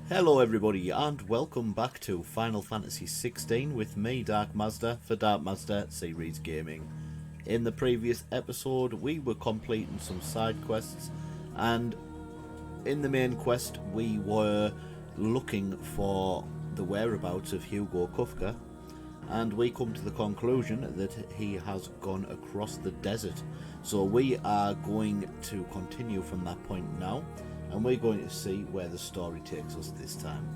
Hello everybody and welcome back to Final Fantasy XVI with me, Dark Mazda, for Dark Mazda Series Gaming. In the previous episode we were completing some side quests, and in the main quest we were looking for the whereabouts of Hugo Kufka, and we come to the conclusion that he has gone across the desert. So we are going to continue from that point now, and we're going to see where the story takes us this time.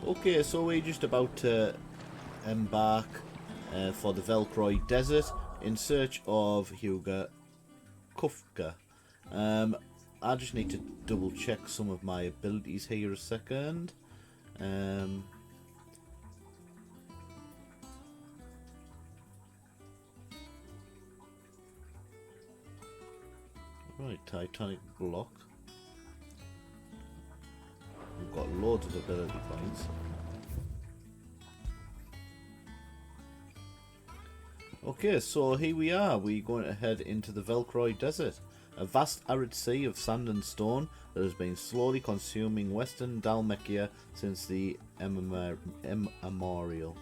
Okay, so we're just about to embark for the Velkroy desert in search of Hugo Kufka. I just need to double check some of my abilities here a second. Right, Titanic block. We've got loads of ability points. Okay, so here we are. We're going to head into the Velkroy desert, a vast arid sea of sand and stone that has been slowly consuming western Dalmekia since the immemorial.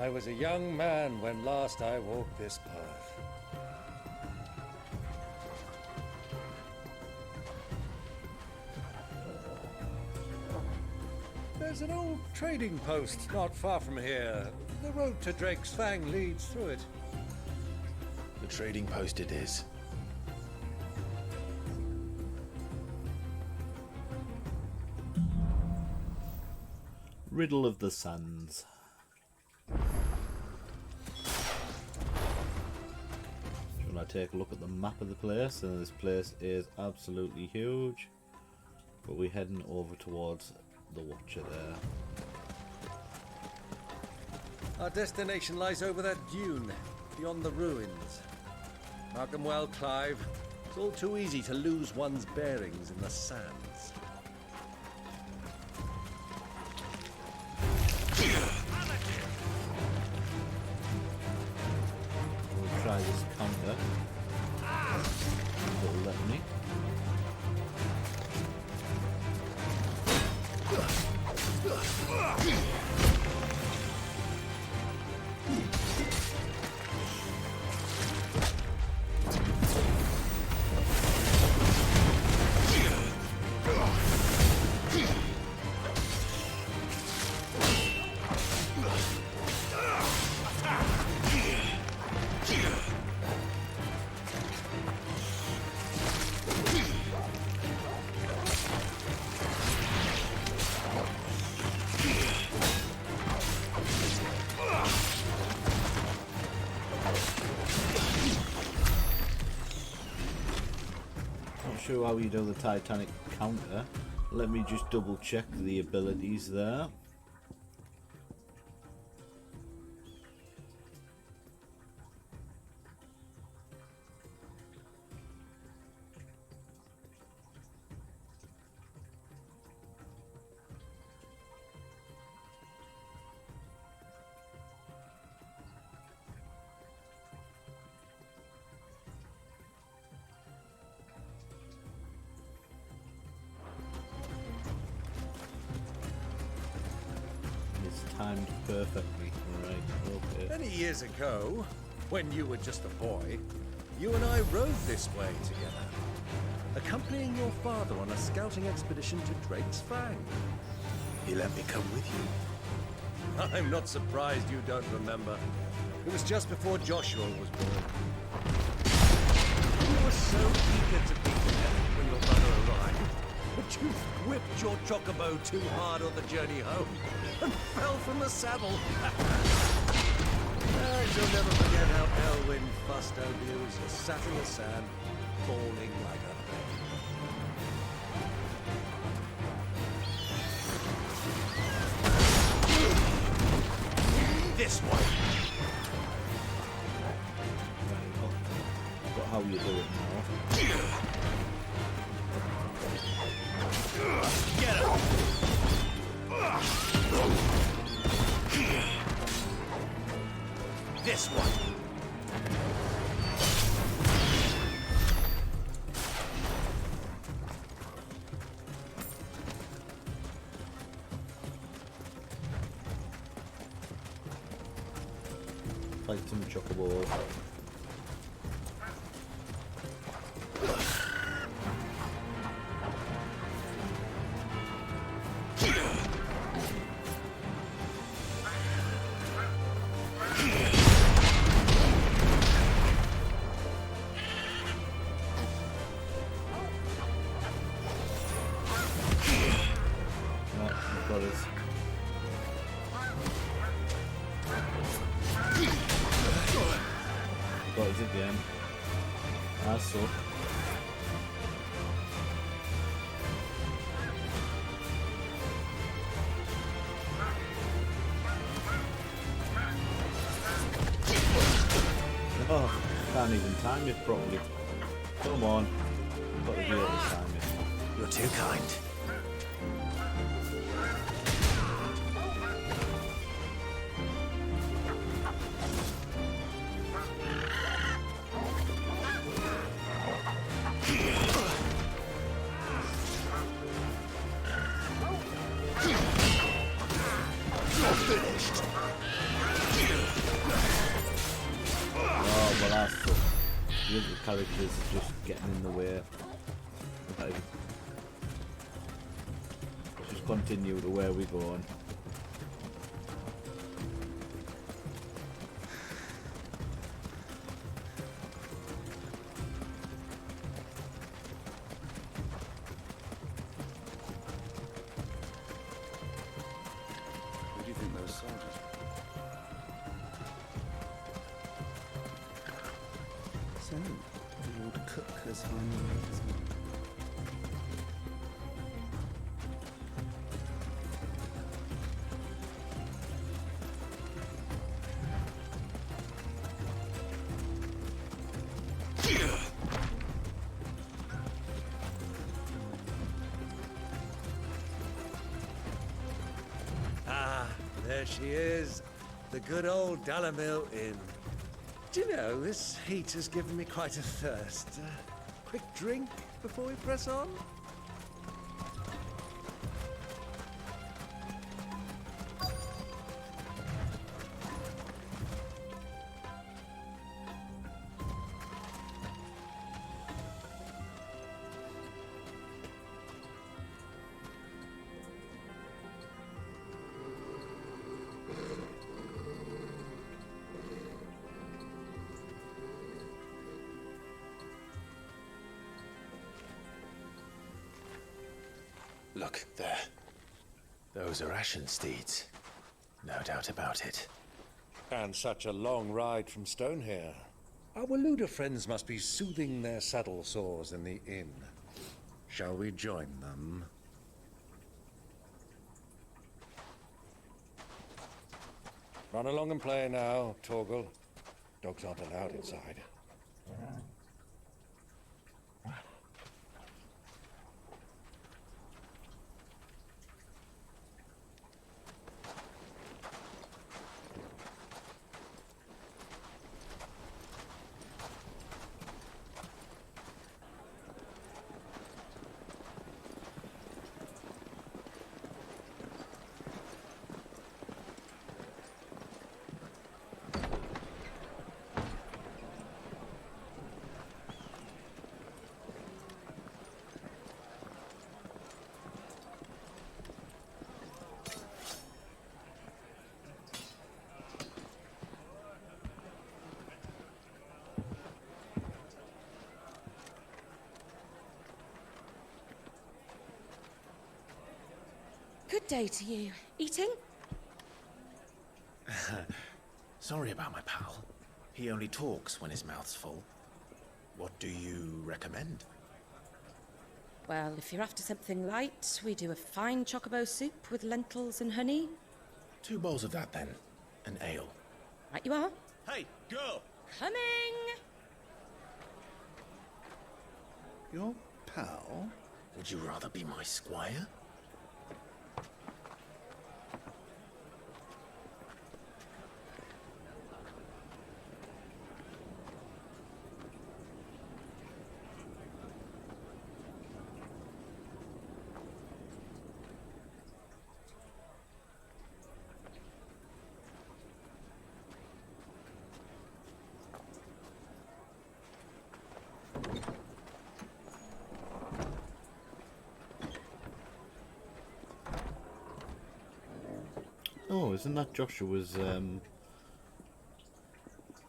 I was a young man when last I walked this path. There's an old trading post not far from here. The road to Drake's Fang leads through it. The trading post it is. Riddle of the Sands. When I take a look at the map of the place, and this place is absolutely huge, but we're heading over towards the Watcher there. Our destination lies over that dune, beyond the ruins. Mark 'em well, Clive. It's all too easy to lose one's bearings in the sands. We'll try this counter. It'll let me. Sure how you do the Titanic counter. Let me just double check the abilities there. Timed perfectly. Right, okay. Many years ago, when you were just a boy, you and I rode this way together, accompanying your father on a scouting expedition to Drake's Fang. He let me come with you. I'm not surprised you don't remember. It was just before Joshua was born. You were so eager to be there when your brother arrived, but you whipped your chocobo too hard on the journey home and fell from the saddle. I shall never forget how El whirlwind fussed over you as you sat in the sand, falling like a thing. This one! Got how you do it now. Get him! This one! Like some chocobo. Got us again. I suck. Oh, can't even time it properly. Come on. Got to be able to time it. You're too kind. Oh, well that's tough. The other characters are just getting in the way. Just continue to where we're going. Who do you think those soldiers were? So, the old cook has finally made his mark. Ah, there she is. The good old Dalamil Inn. Do you know, this heat has given me quite a thirst. Quick drink before we press on? Look, there. Those are Ashen steeds. No doubt about it. And such a long ride from Stonehair. Our Waluda friends must be soothing their saddle sores in the inn. Shall we join them? Run along and play now, Torgal. Dogs aren't allowed inside. Good day to you. Eating? Sorry about my pal. He only talks when his mouth's full. What do you recommend? Well, if you're after something light, we do a fine chocobo soup with lentils and honey. 2 bowls of that, then. An ale. Right you are. Hey, girl! Coming! Your pal? Would you rather be my squire? Oh, isn't that Joshua's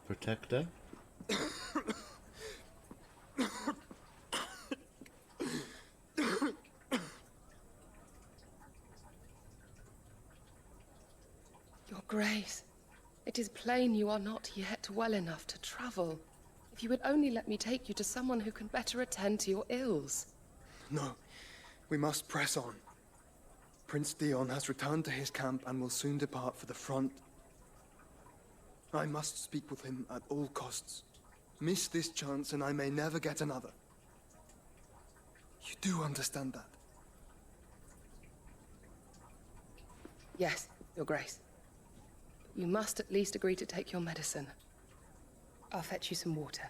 protector? Your Grace, it is plain you are not yet well enough to travel. If you would only let me take you to someone who can better attend to your ills. No, we must press on. Prince Theon has returned to his camp and will soon depart for the front. I must speak with him at all costs. Miss this chance and I may never get another. You do understand that? Yes, Your Grace. You must at least agree to take your medicine. I'll fetch you some water.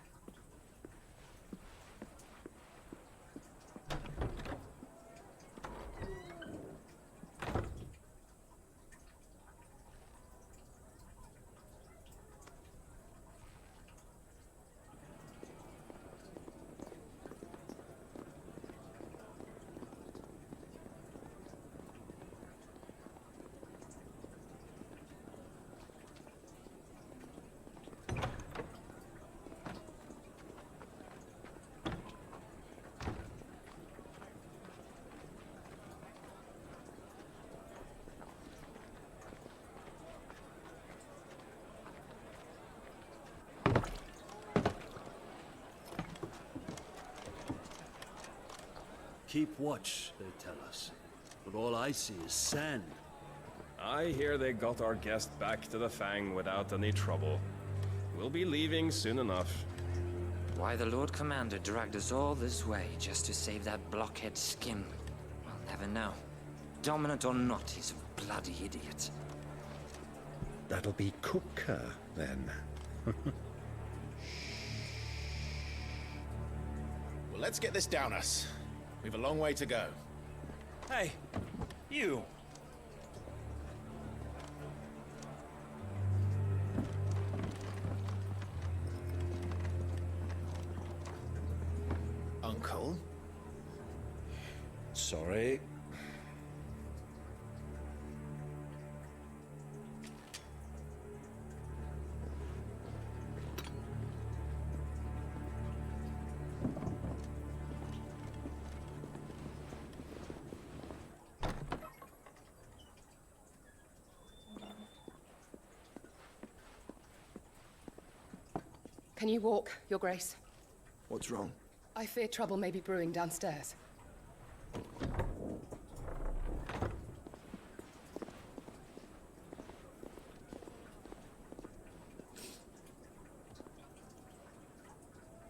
Keep watch, they tell us. But all I see is sand. I hear they got our guest back to the Fang without any trouble. We'll be leaving soon enough. Why the Lord Commander dragged us all this way just to save that blockhead skin, we'll never know. Dominant or not, he's a bloody idiot. That'll be Cooker, then. Well, let's get this down us. We've a long way to go. Hey, you! Uncle? Sorry. Can you walk, Your Grace? What's wrong? I fear trouble may be brewing downstairs.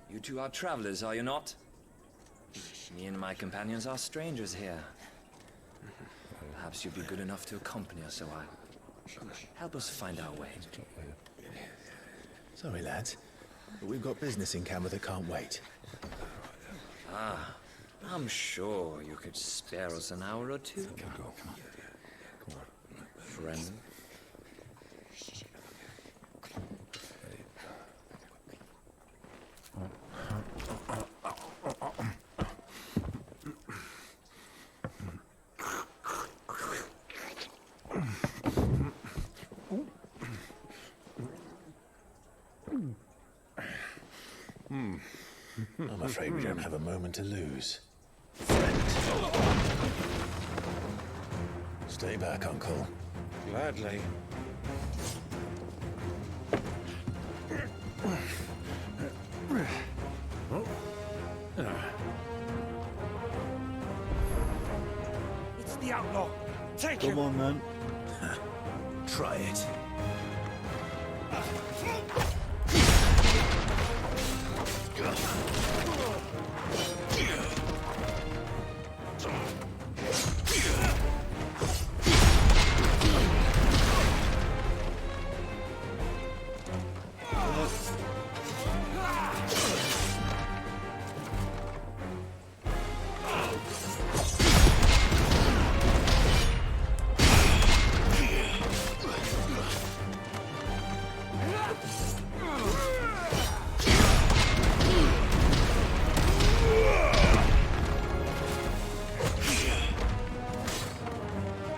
You two are travelers, are you not? Me and my companions are strangers here. Perhaps you'd be good enough to accompany us a while. Help us find our way. Sorry, lads. But we've got business in camera that can't wait. Ah, I'm sure you could spare us an hour or two. Come on. Friend. I'm afraid we don't have a moment to lose. Stay back, Uncle. Gladly. outlaw! Take Come him! on, man. Try it.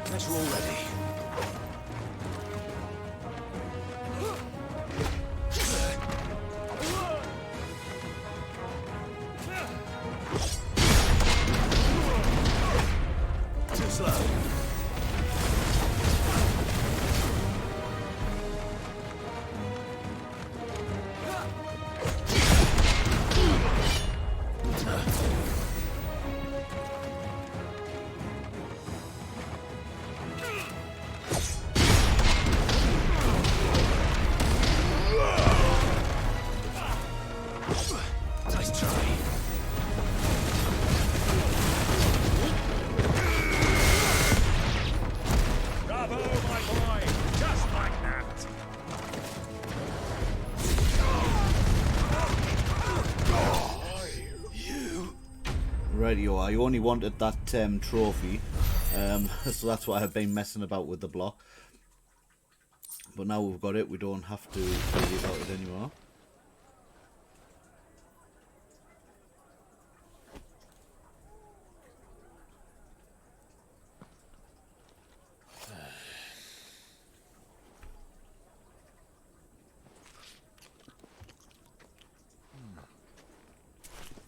Guess we're all ready. Too slow. Nice try. Bravo, my boy! Just like that! Rightio, I only wanted that trophy, so that's why I've been messing about with the block. But now we've got it, we don't have to worry about it anymore.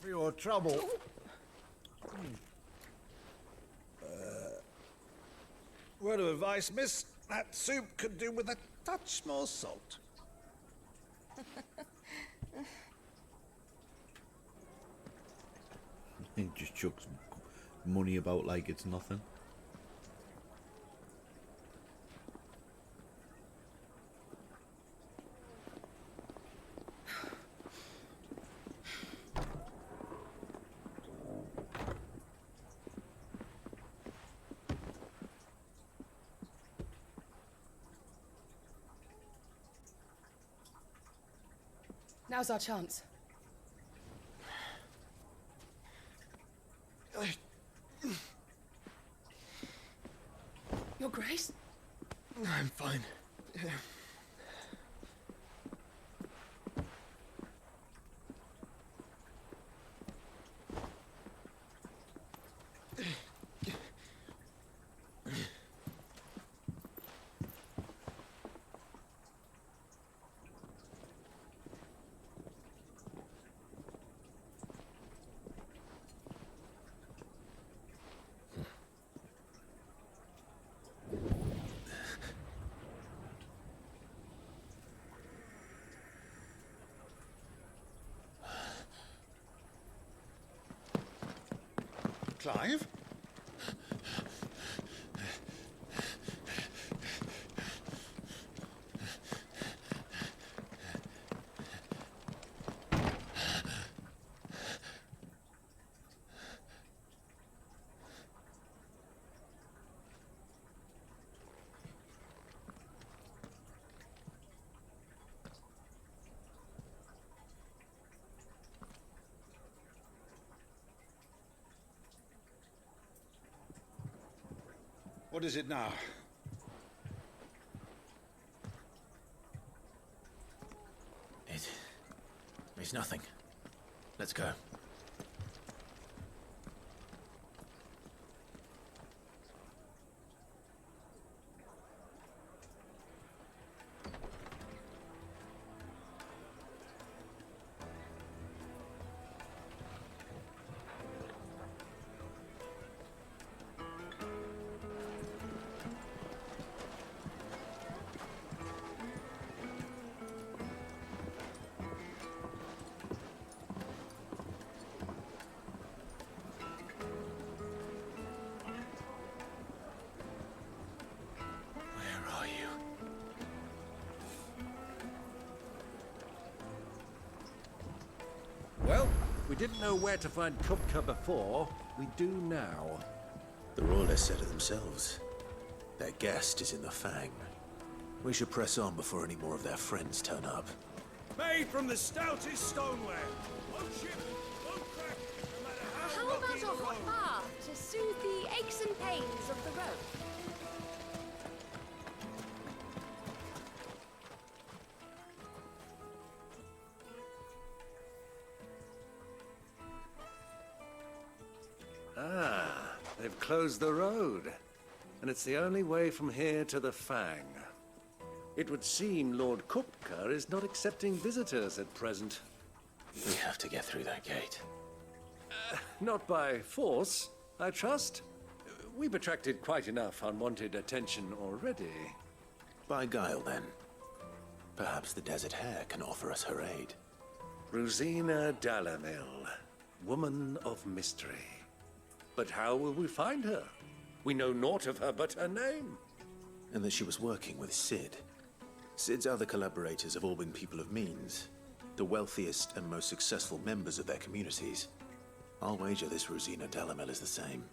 For your trouble. Word of advice, miss. That soup could do with a touch more salt. He just chucks money about like it's nothing. Now's our chance. Your Grace? I'm fine. Clive? What is it now? It's nothing. Let's go. Well, we didn't know where to find Kupka before. We do now. The royalists said it themselves. Their guest is in the Fang. We should press on before any more of their friends turn up. Made from the stoutest stoneware. Won't chip, won't crack, no matter how How rocky about a the hot road. bath to soothe the aches and pains of the road? Ah, they've closed the road. And it's the only way from here to the Fang. It would seem Lord Kupka is not accepting visitors at present. We have to get through that gate. Not by force, I trust. We've attracted quite enough unwanted attention already. By guile, then. Perhaps the Desert Hare can offer us her aid. Rosina Dalamil, woman of mystery. But how will we find her? We know naught of her but her name. And that she was working with Sid. Sid's other collaborators have all been people of means. The wealthiest and most successful members of their communities. I'll wager this Rosina Dalamil is the same.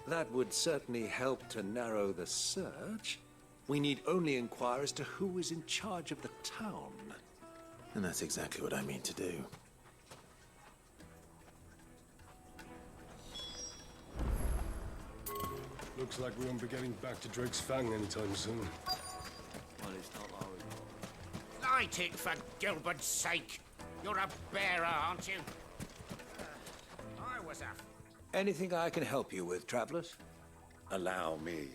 That would certainly help to narrow the search. We need only inquire as to who is in charge of the town. And that's exactly what I mean to do. Looks like we won't be getting back to Drake's Fang anytime soon. Well, it's not our... Light it, for Gilbert's sake! You're a bearer, aren't you? I was a... Anything I can help you with, travelers? Allow me.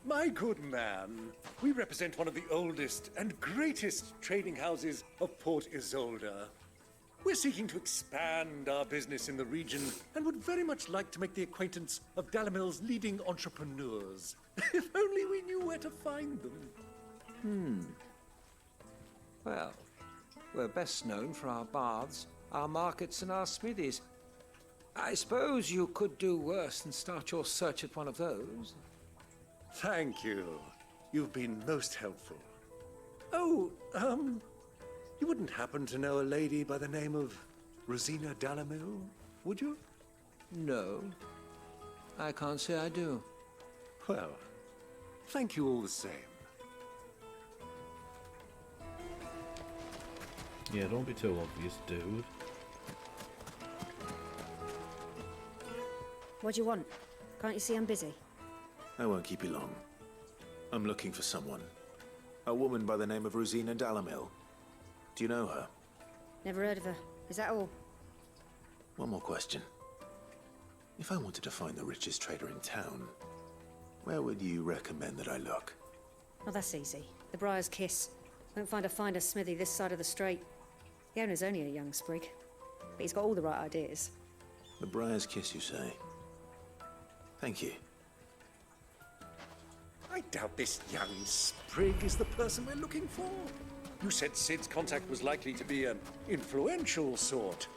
My good man, we represent one of the oldest and greatest trading houses of Port Isolde. We're seeking to expand our business in the region and would very much like to make the acquaintance of Dalamil's leading entrepreneurs. If only we knew where to find them. Well, we're best known for our baths, our markets, and our smithies. I suppose you could do worse than start your search at one of those. Thank you. You've been most helpful. Oh, you wouldn't happen to know a lady by the name of Rosina Dalamil, would you? No, I can't say I do. Well, thank you all the same. Yeah, don't be too obvious, dude. What do you want? Can't you see I'm busy? I won't keep you long. I'm looking for someone. A woman by the name of Rosina Dalamil. Do you know her? Never heard of her. Is that all? One more question. If I wanted to find the richest trader in town, where would you recommend that I look? Oh, that's easy. The Briar's Kiss. Won't find a finer smithy this side of the strait. The owner's only a young sprig, but he's got all the right ideas. The Briar's Kiss, you say? Thank you. I doubt this young sprig is the person we're looking for. You said Sid's contact was likely to be an influential sort.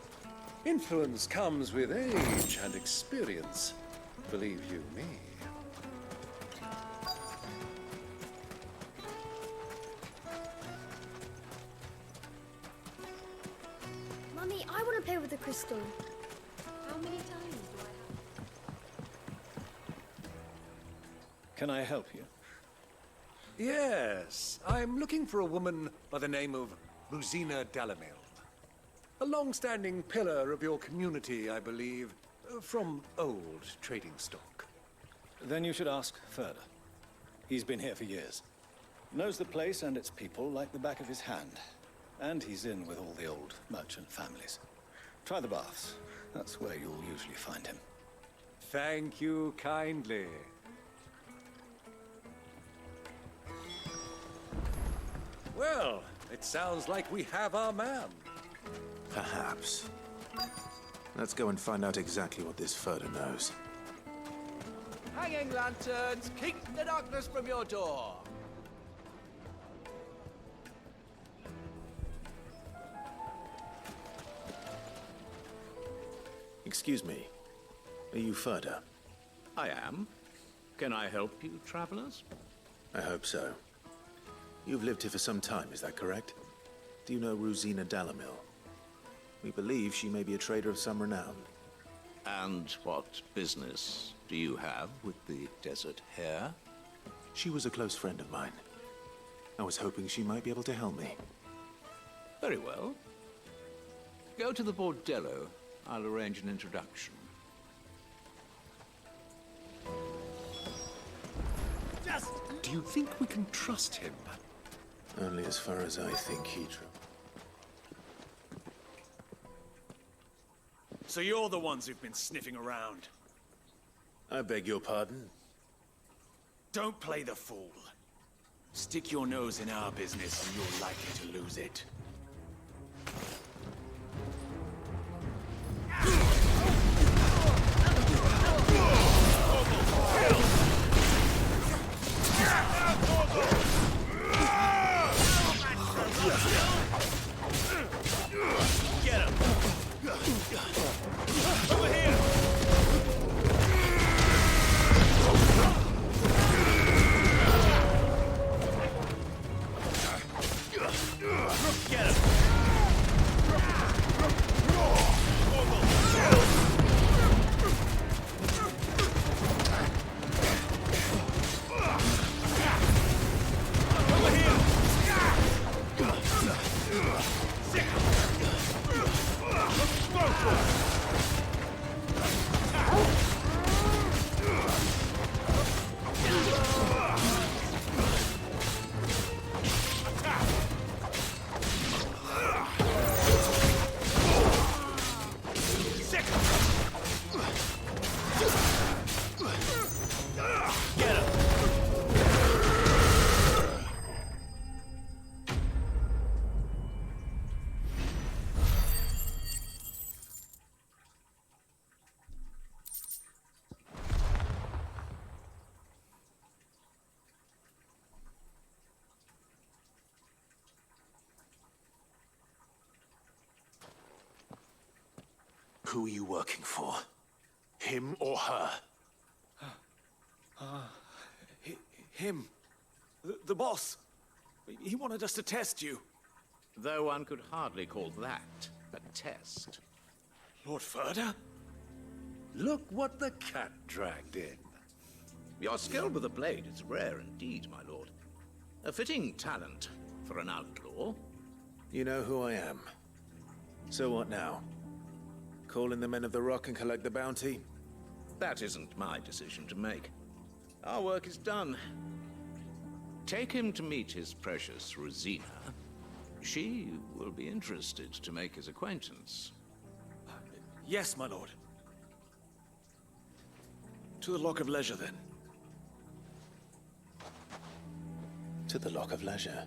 Influence comes with age and experience. Believe you me. Mummy, I want to play with the crystal. How many times do I have? Can I help you? Yes, I'm looking for a woman by the name of Rosina Dalamil. A long-standing pillar of your community, I believe, from old trading stock. Then you should ask further. He's been here for years. Knows the place and its people like the back of his hand. And he's in with all the old merchant families. Try the baths. That's where you'll usually find him. Thank you kindly. Well, it sounds like we have our man. Perhaps. Let's go and find out exactly what this Furter knows. Hanging lanterns, keep the darkness from your door. Excuse me. Are you Furter? I am. Can I help you, travelers? I hope so. You've lived here for some time, is that correct? Do you know Rosina Dalamil? We believe she may be a trader of some renown. And what business do you have with the Desert Hare? She was a close friend of mine. I was hoping she might be able to help me. Very well. Go to the bordello. I'll arrange an introduction. Do you think we can trust him? Only as far as I think he So you're the ones who've been sniffing around. I beg your pardon? Don't play the fool. Stick your nose in our business and you're likely to lose it. Get him! Over here! Get him! Who are you working for? Him or her? Him. The boss. He wanted us to test you. Though one could hardly call that a test. Lord Ferda? Look what the cat dragged in. Your skill with the blade is rare indeed, my lord. A fitting talent for an outlaw. You know who I am. So what now? Call in the men of the Rock and collect the bounty? That isn't my decision to make. Our work is done. Take him to meet his precious Rosina. She will be interested to make his acquaintance. Yes, my lord. To the Lock of Leisure, then. To the Lock of Leisure.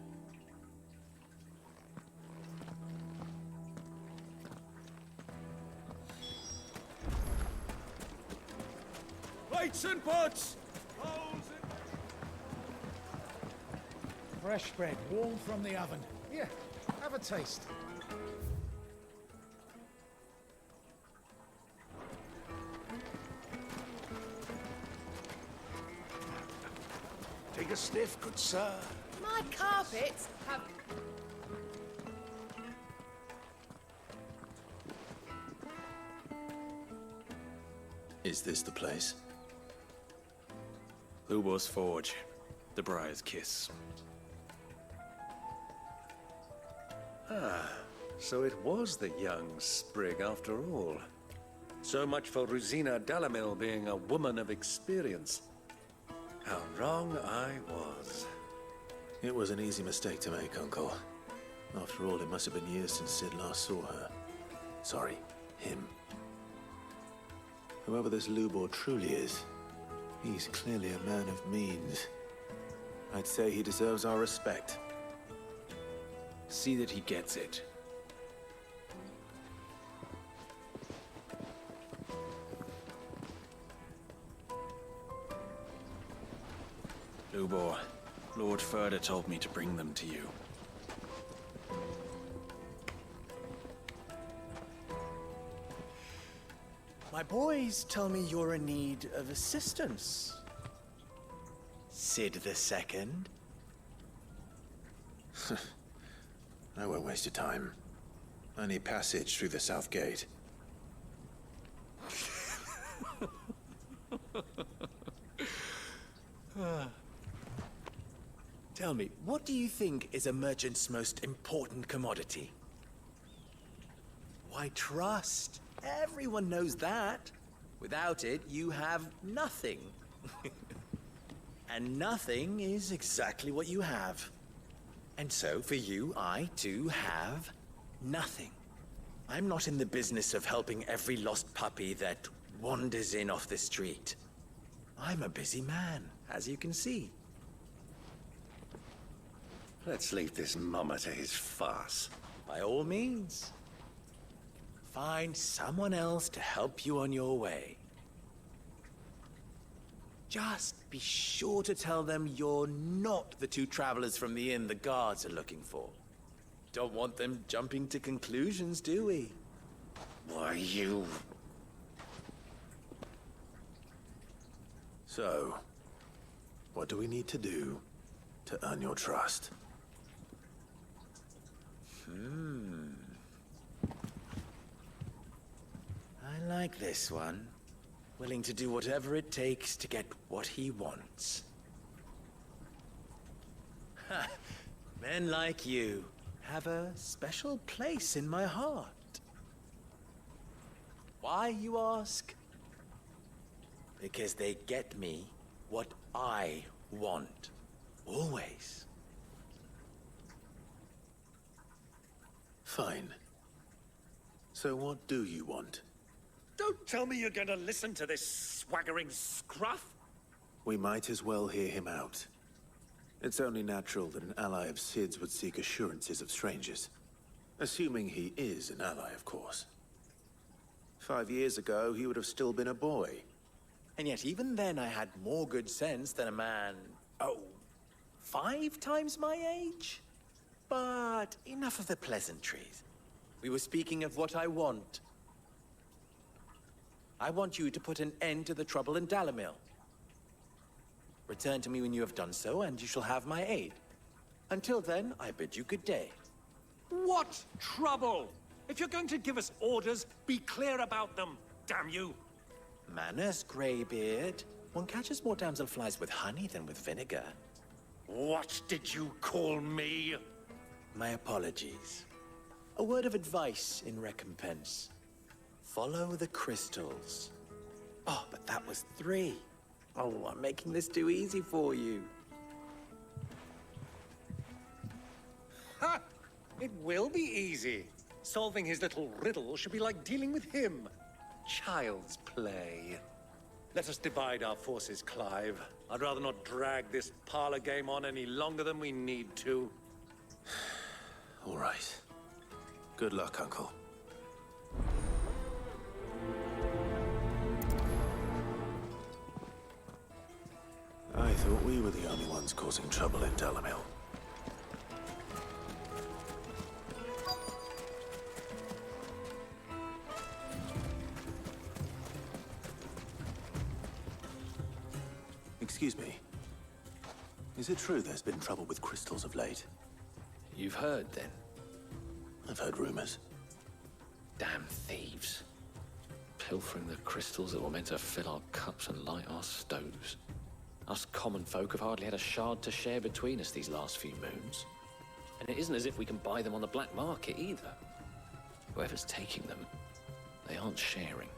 Plates and pots! Fresh bread, warm from the oven. Here, have a taste. Take a sniff, good sir. My carpets have... Is this the place? Lubor's Forge. The Briar's Kiss. Ah, so it was the young sprig after all. So much for Rosina Dalamil being a woman of experience. How wrong I was. It was an easy mistake to make, Uncle. After all, it must have been years since Sid last saw her. Sorry, him. Whoever this Lubor truly is, he's clearly a man of means. I'd say he deserves our respect. See that he gets it. Lubor, Lord Ferda told me to bring them to you. My boys tell me you're in need of assistance. Sid the Second? I won't waste your time. I need passage through the south gate. Tell me, what do you think is a merchant's most important commodity? Why, trust. Everyone knows that. Without it, you have nothing. And nothing is exactly what you have. And so, for you, I, too, have nothing. I'm not in the business of helping every lost puppy that wanders in off the street. I'm a busy man, as you can see. Let's leave this mummer to his farce. By all means. Find someone else to help you on your way. Just be sure to tell them you're not the two travelers from the inn the guards are looking for. Don't want them jumping to conclusions, do we? Why, you... So, what do we need to do to earn your trust? I like this one. Willing to do whatever it takes to get what he wants. Ha! Men like you have a special place in my heart. Why, you ask? Because they get me what I want. Always. Fine. So what do you want? Don't tell me you're going to listen to this swaggering scruff. We might as well hear him out. It's only natural that an ally of Sid's would seek assurances of strangers. Assuming he is an ally, of course. 5 years ago, he would have still been a boy. And yet even then I had more good sense than a man, 5 times my age? But enough of the pleasantries. We were speaking of what I want. I want you to put an end to the trouble in Dalamil. Return to me when you have done so, and you shall have my aid. Until then, I bid you good day. What trouble? If you're going to give us orders, be clear about them, damn you! Manners, Greybeard. One catches more damselflies with honey than with vinegar. What did you call me? My apologies. A word of advice in recompense. Follow the crystals. Oh, but that was 3. Oh, I'm making this too easy for you. Ha! It will be easy. Solving his little riddle should be like dealing with him. Child's play. Let us divide our forces, Clive. I'd rather not drag this parlor game on any longer than we need to. All right. Good luck, Uncle. I thought we were the only ones causing trouble in Dalamil. Excuse me. Is it true there's been trouble with crystals of late? You've heard, then? I've heard rumors. Damn thieves. Pilfering the crystals that were meant to fill our cups and light our stoves. Us common folk have hardly had a shard to share between us these last few moons. And it isn't as if we can buy them on the black market, either. Whoever's taking them, they aren't sharing.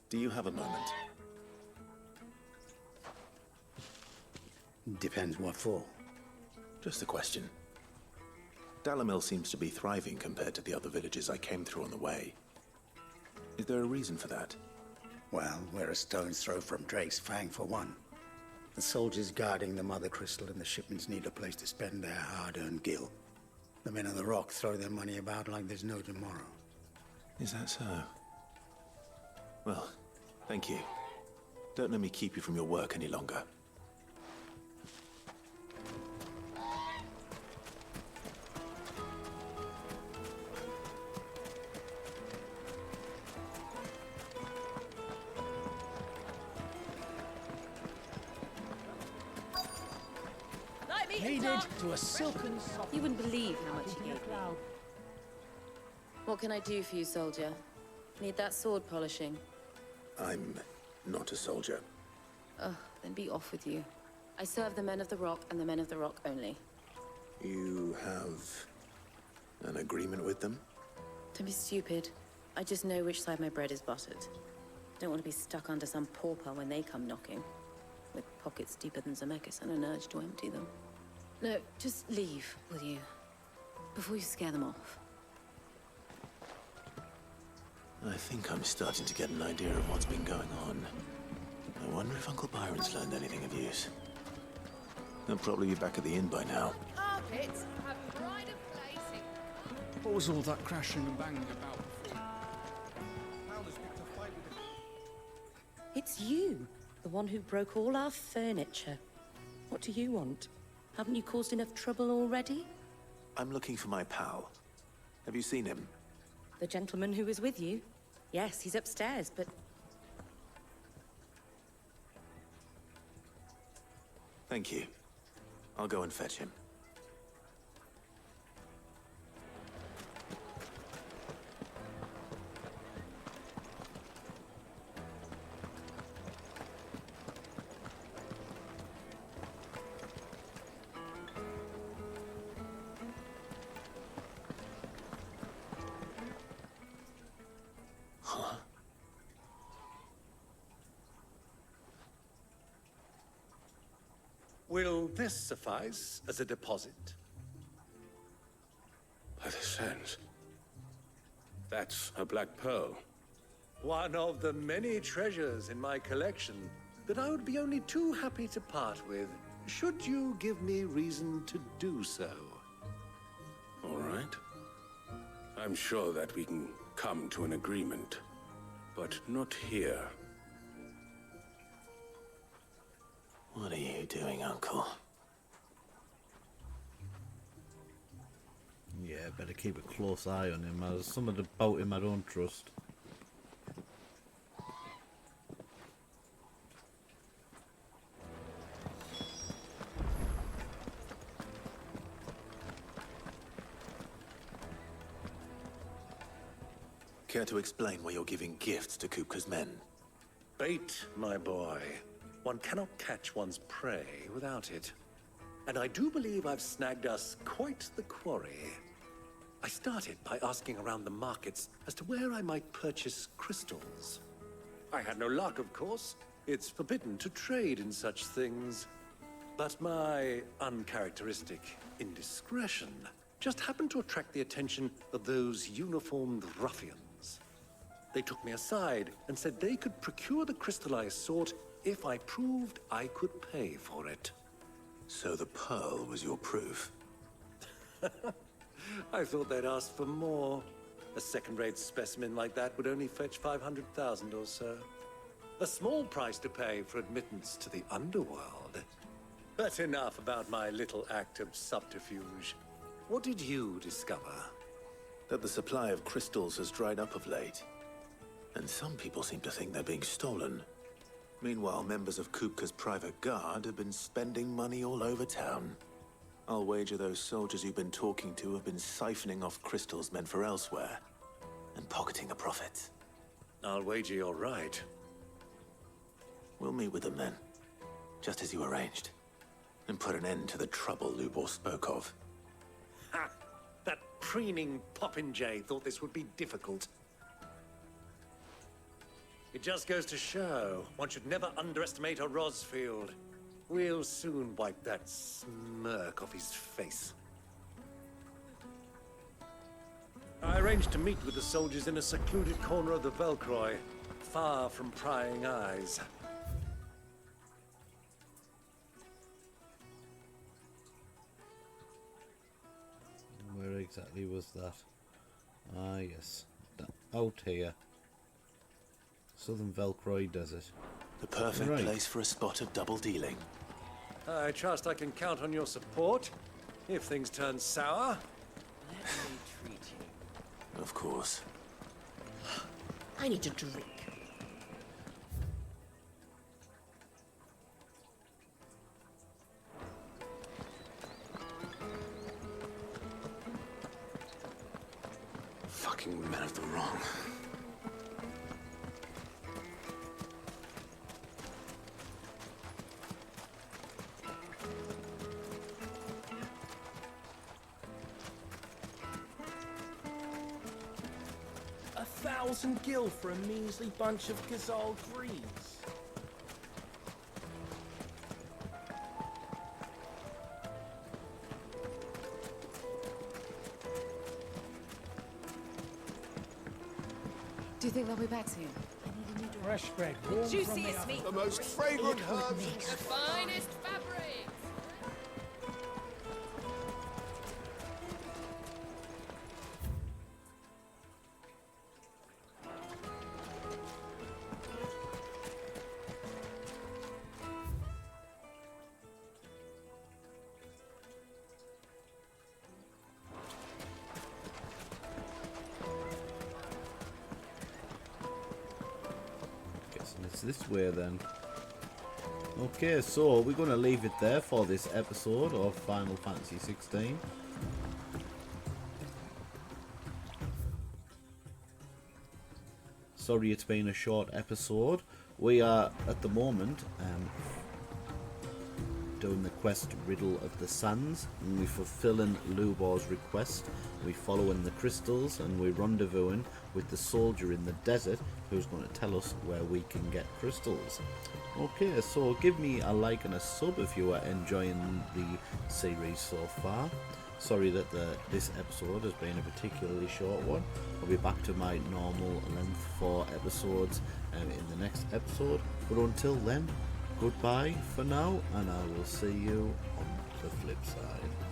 Do you have a moment? Depends what for. Just a question. Dalamil seems to be thriving compared to the other villages I came through on the way. Is there a reason for that? Well, we're a stone's throw from Drake's Fang, for one. The soldiers guarding the Mother Crystal and the shipments need a place to spend their hard-earned gil. The men of the Rock throw their money about like there's no tomorrow. Is that so? Well, thank you. Don't let me keep you from your work any longer. he did to a silken soft. You wouldn't believe how much he gave me. What can I do for you, soldier? Need that sword polishing? I'm not a soldier. Ugh, then be off with you. I serve the men of the Rock and the men of the Rock only. You have an agreement with them? Don't be stupid. I just know which side my bread is buttered. Don't want to be stuck under some pauper when they come knocking. With pockets deeper than Zemeckis and an urge to empty them. No, just leave, will you? Before you scare them off. I think I'm starting to get an idea of what's been going on. I wonder if Uncle Byron's learned anything of use. They'll probably be back at the inn by now. Carpets have pride of placing. What was all that crashing and banging about before? It's you, the one who broke all our furniture. What do you want? Haven't you caused enough trouble already? I'm looking for my pal. Have you seen him? The gentleman who was with you? Yes, he's upstairs, but... Thank you. I'll go and fetch him. Will this suffice as a deposit? By the sands. That's a black pearl. One of the many treasures in my collection that I would be only too happy to part with, should you give me reason to do so. All right. I'm sure that we can come to an agreement, but not here. What are you doing, Uncle? Yeah, better keep a close eye on him. There's something about him I don't trust. Care to explain why you're giving gifts to Kupka's men? Bait, my boy. One cannot catch one's prey without it. And I do believe I've snagged us quite the quarry. I started by asking around the markets as to where I might purchase crystals. I had no luck, of course. It's forbidden to trade in such things. But my uncharacteristic indiscretion just happened to attract the attention of those uniformed ruffians. They took me aside and said they could procure the crystal I sought if I proved I could pay for it. So the pearl was your proof? I thought they'd ask for more. A second-rate specimen like that would only fetch 500,000 or so. A small price to pay for admittance to the underworld. But enough about my little act of subterfuge. What did you discover? That the supply of crystals has dried up of late. And some people seem to think they're being stolen. Meanwhile, members of Kupka's private guard have been spending money all over town. I'll wager those soldiers you've been talking to have been siphoning off crystals meant for elsewhere, and pocketing the profits. I'll wager you're right. We'll meet with them then, just as you arranged, and put an end to the trouble Lubor spoke of. Ha! That preening popinjay thought this would be difficult. It just goes to show, one should never underestimate a Rosfield. We'll soon wipe that smirk off his face. I arranged to meet with the soldiers in a secluded corner of the Velkroy, far from prying eyes. Where exactly was that? Ah, yes. Out here. Southern Velkroy Desert. The perfect place for a spot of double dealing. I trust I can count on your support, if things turn sour. Let me treat you. Of course. I need a drink. Fucking men of the wrong. A 1,000 gil for a measly bunch of Gazal greaves. Do you think they'll be back soon? Fresh bread, warm from the Juiciest oven. meat. The most fragrant herbs. The finest fabrics. Guessing it's this way then. Okay, so we're going to leave it there for this episode of Final Fantasy XVI. Sorry it's been a short episode. We are at the moment doing the quest Riddle of the Sands, and we're fulfilling Lubor's request. We're following the crystals and we're rendezvousing with the soldier in the desert who's going to tell us where we can get crystals. Okay, so give me a like and a sub if you are enjoying the series so far. Sorry that this episode has been a particularly short one. I'll be back to my normal length for episodes in the next episode. But until then, goodbye for now, and I will see you on the flip side.